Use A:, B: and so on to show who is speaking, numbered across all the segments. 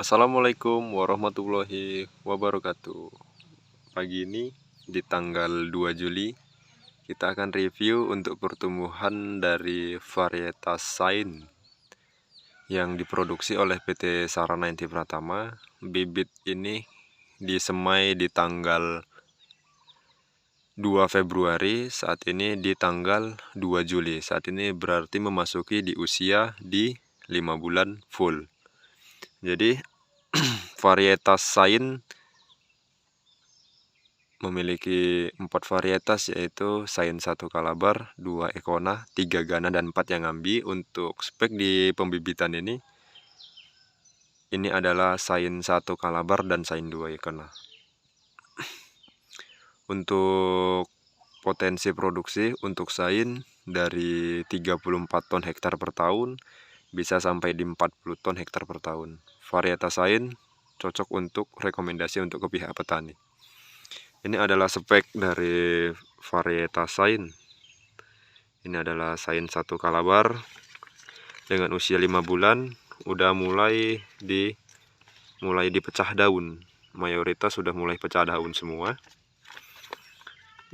A: Assalamualaikum warahmatullahi wabarakatuh. Pagi ini di tanggal 2 Juli kita akan review untuk pertumbuhan dari varietas Sain yang diproduksi oleh PT Sarana Inti Pratama. Bibit ini disemai di tanggal 2 Februari, saat ini di tanggal 2 Juli. Saat ini berarti memasuki di usia di 5 bulan full. Jadi varietas Sain memiliki 4 varietas, yaitu Sain 1 Kalabar, 2 Ekona, 3 Gana, dan 4 yang Ambi. Untuk spek di pembibitan ini adalah Sain 1 Kalabar dan Sain 2 Ekona. Untuk potensi produksi untuk Sain dari 34 ton hektar per tahun bisa sampai di 40 ton hektar per tahun. Varietas Sain cocok untuk rekomendasi untuk ke pihak petani. Ini adalah spek dari varietas Sain. Ini adalah Sain 1 Kalabar dengan usia 5 bulan, udah mulai dipecah daun. Mayoritas sudah mulai pecah daun semua.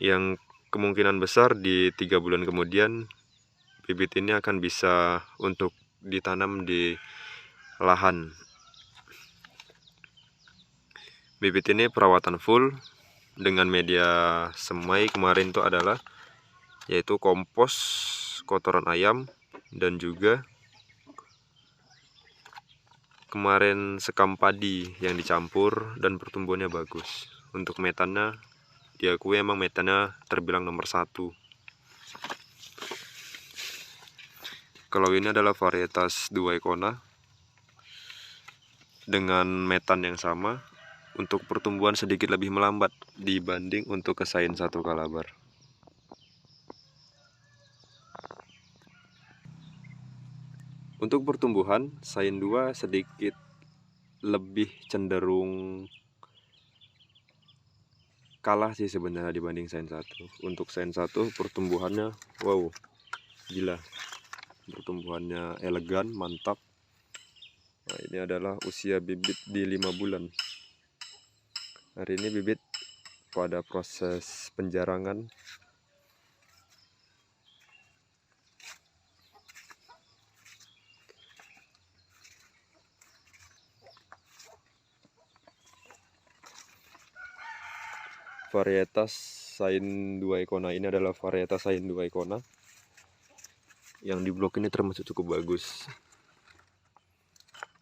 A: Yang kemungkinan besar di 3 bulan kemudian bibit ini akan bisa untuk ditanam di lahan. Bibit ini perawatan full dengan media semai kemarin itu adalah yaitu kompos, kotoran ayam, dan juga kemarin sekam padi yang dicampur, dan pertumbuhannya bagus. Untuk metannya diakui emang metannya terbilang nomor 1. Kalau ini adalah varietas 2 Ekona dengan metan yang sama. Untuk pertumbuhan sedikit lebih melambat dibanding untuk ke Sain 1 Kalabar. Untuk pertumbuhan, Sain 2 sedikit lebih cenderung kalah sih sebenarnya dibanding Sain 1. Untuk Sain 1 pertumbuhannya wow, gila. Pertumbuhannya elegan, mantap. Nah, ini adalah usia bibit di 5 bulan. Hari ini bibit pada proses penjarangan. Varietas Sain 2 Ekona ini adalah varietas Sain 2 Ekona yang di blok ini termasuk cukup bagus.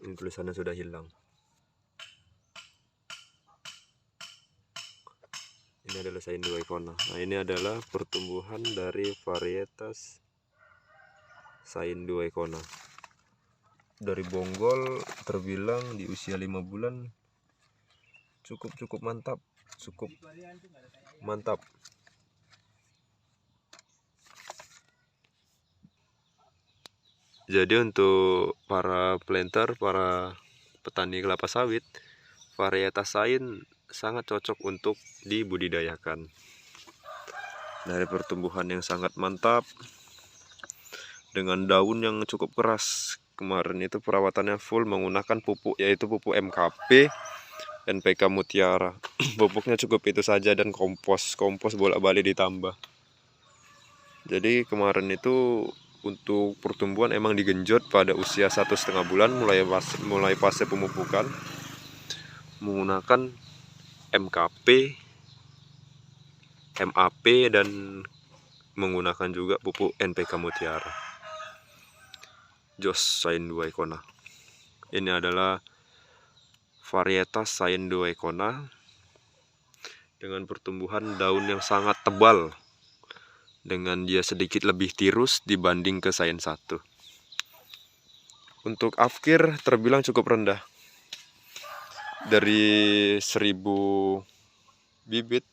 A: Ini tulisannya sudah hilang. Ini adalah Sain 2 Ekona. Nah, ini adalah pertumbuhan dari varietas Sain 2 Ekona. Dari bonggol terbilang di usia 5 bulan cukup mantap, cukup mantap. Jadi untuk para planter, para petani kelapa sawit, varietas Sain sangat cocok untuk dibudidayakan. Dari pertumbuhan yang sangat mantap dengan daun yang cukup keras. Kemarin itu perawatannya full menggunakan pupuk, yaitu pupuk MKP NPK Mutiara. Pupuknya cukup itu saja, dan kompos bolak-balik ditambah. Jadi kemarin itu untuk pertumbuhan emang digenjot pada usia 1,5 bulan mulai fase pemupukan menggunakan MKP, MAP, dan menggunakan juga pupuk NPK Mutiara. Jos Sain 2 Ekona. Ini adalah varietas Sain 2 Ekona dengan pertumbuhan daun yang sangat tebal, dengan dia sedikit lebih tirus dibanding ke Sain 1. Untuk afkir terbilang cukup rendah. Dari 1000 bibit,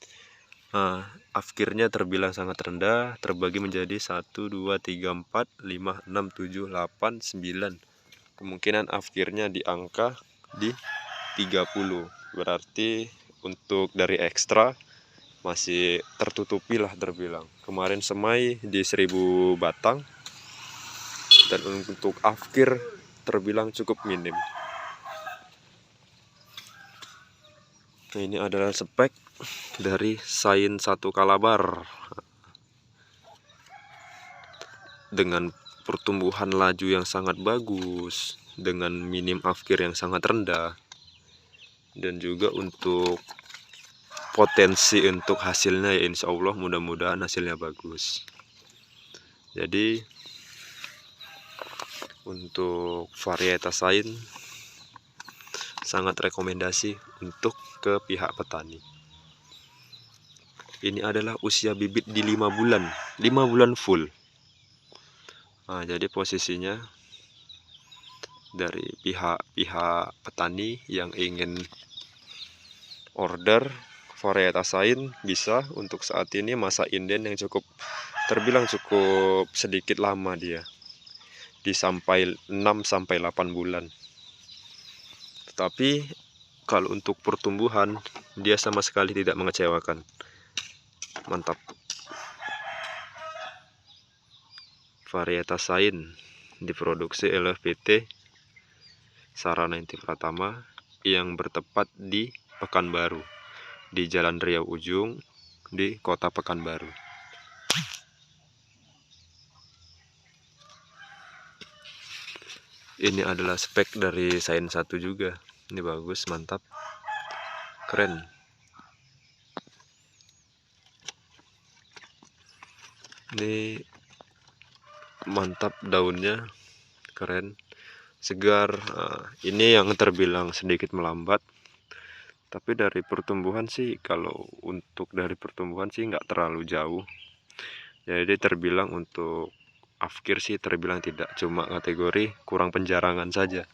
A: afkirnya terbilang sangat rendah, terbagi menjadi 1, 2, 3, 4, 5, 6, 7, 8, 9. Kemungkinan afkirnya di angka di 30. Berarti untuk dari ekstra masih tertutupi lah terbilang. Kemarin semai di 1000 batang, dan untuk afkir terbilang cukup minim. Nah, ini adalah spek dari Sain 1 Kalabar dengan pertumbuhan laju yang sangat bagus, dengan minim afkir yang sangat rendah, dan juga untuk potensi untuk hasilnya ya insya Allah mudah-mudahan hasilnya bagus. Jadi untuk varietas Sain sangat rekomendasi untuk ke pihak petani. Ini adalah usia bibit di 5 bulan full. Nah, jadi posisinya dari pihak petani yang ingin order varietas Sain bisa untuk saat ini masa inden yang terbilang cukup sedikit lama, dia di sampai 6-8 bulan. Tetapi kalau untuk pertumbuhan dia sama sekali tidak mengecewakan. Mantap. Varietas Sain diproduksi oleh PT Sarana Inti Pratama yang bertempat di Pekanbaru, di Jalan Riau Ujung di Kota Pekanbaru. Ini adalah spek dari Sain 1 juga. Ini bagus, mantap, keren. Ini mantap, daunnya keren, segar. Ini yang terbilang sedikit melambat, tapi dari pertumbuhan sih, kalau untuk dari pertumbuhan sih nggak terlalu jauh. Jadi terbilang untuk afkir sih terbilang tidak, cuma kategori kurang penjarangan saja.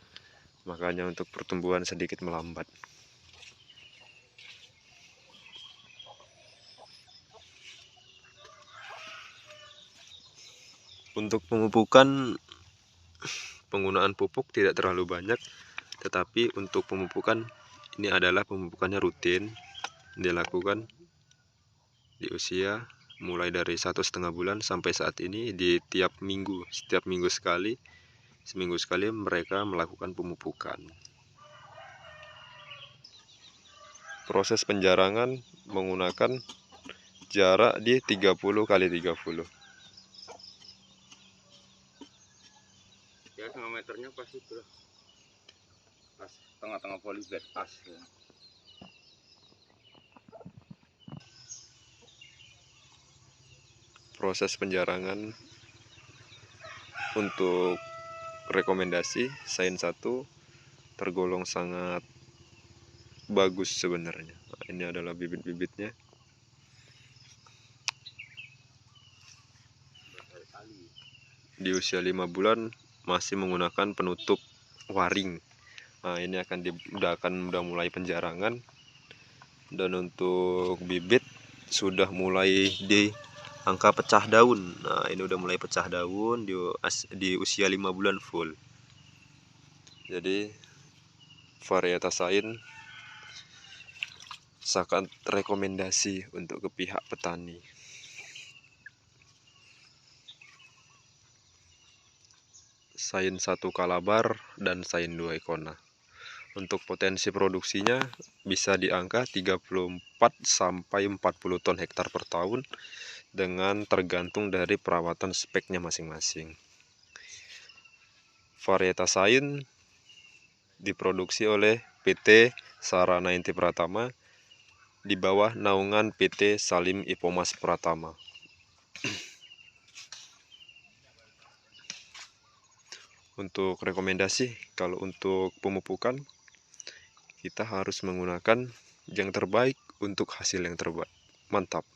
A: Makanya untuk pertumbuhan sedikit melambat. Untuk pemupukan, penggunaan pupuk tidak terlalu banyak, tetapi untuk pemupukan ini adalah pemupukannya rutin dilakukan di usia mulai dari 1,5 bulan sampai saat ini di setiap minggu sekali, seminggu sekali mereka melakukan pemupukan. Proses penjarangan menggunakan jarak di 30x30.
B: Ya, setengah meternya pas itu lah, pas tengah-tengah polybag pas ya.
A: Proses penjarangan untuk rekomendasi Sain 1 tergolong sangat bagus sebenarnya. Ini adalah bibit-bibitnya. Di usia 5 bulan masih menggunakan penutup waring. Nah, ini udah mulai penjarangan, dan untuk bibit sudah mulai di angka pecah daun. Nah, ini udah mulai pecah daun di usia 5 bulan full. Jadi varietas Sain sangat rekomendasi untuk ke pihak petani. Sain 1 Kalabar dan Sain 2 Econa. Untuk potensi produksinya bisa di angka 34-40 ton hektar per tahun, dengan tergantung dari perawatan speknya masing-masing. Varietas Sain diproduksi oleh PT Sarana Inti Pratama di bawah naungan PT Salim Ipomas Pratama. Untuk rekomendasi, kalau untuk pemupukan kita harus menggunakan yang terbaik untuk hasil yang terbaik. Mantap.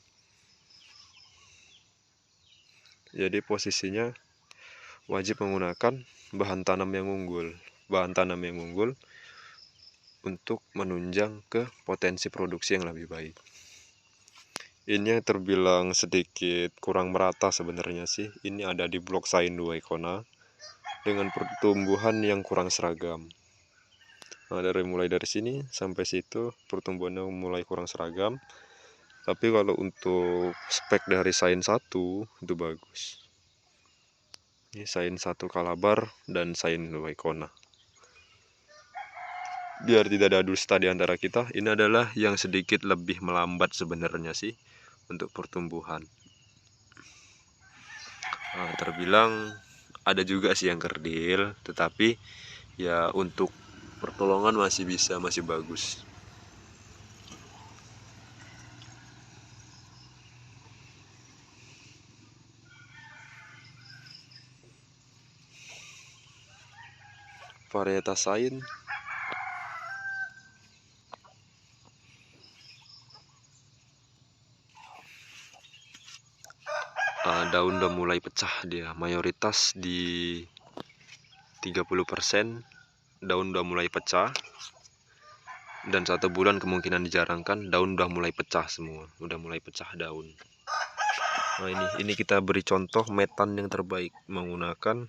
A: Jadi posisinya wajib menggunakan bahan tanam yang unggul. Untuk menunjang ke potensi produksi yang lebih baik. Ini yang terbilang sedikit kurang merata sebenarnya sih. Ini ada di blok Sain 2 Econa dengan pertumbuhan yang kurang seragam. Nah, mulai dari sini sampai situ pertumbuhannya mulai kurang seragam. Tapi kalau untuk spek dari Sain 1 itu bagus. Ini Sain 1 Kalabar dan Sain 2 Econa. biar tidak ada dusta di antara kita, ini adalah yang sedikit lebih melambat sebenarnya sih untuk pertumbuhan. Nah, terbilang ada juga sih yang kerdil, tetapi ya untuk pertolongan masih bisa, masih bagus. Varietas Shine daun udah mulai pecah, dia mayoritas di 30% daun udah mulai pecah, dan 1 bulan kemungkinan dijarangkan daun udah mulai pecah semua, udah mulai pecah daun. Nah, ini kita beri contoh metan yang terbaik menggunakan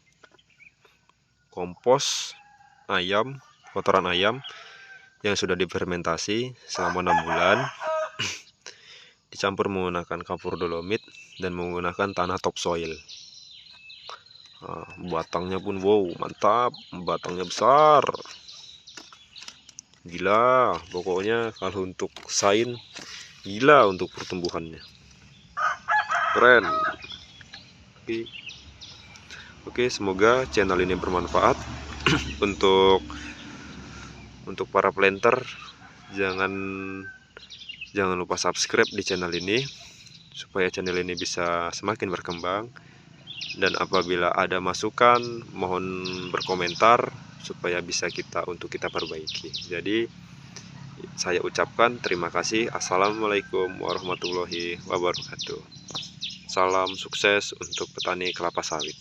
A: kompos ayam, kotoran ayam yang sudah difermentasi selama 6 bulan, dicampur menggunakan kapur dolomit dan menggunakan tanah topsoil. Nah, batangnya pun wow, mantap, batangnya besar, gila. Pokoknya kalau untuk Shine gila untuk pertumbuhannya, keren. Oke, semoga channel ini bermanfaat. Untuk para planter, jangan lupa subscribe di channel ini supaya channel ini bisa semakin berkembang. Dan apabila ada masukan, mohon berkomentar supaya bisa untuk kita perbaiki. Jadi saya ucapkan terima kasih. Assalamualaikum warahmatullahi wabarakatuh. Salam sukses untuk petani kelapa sawit.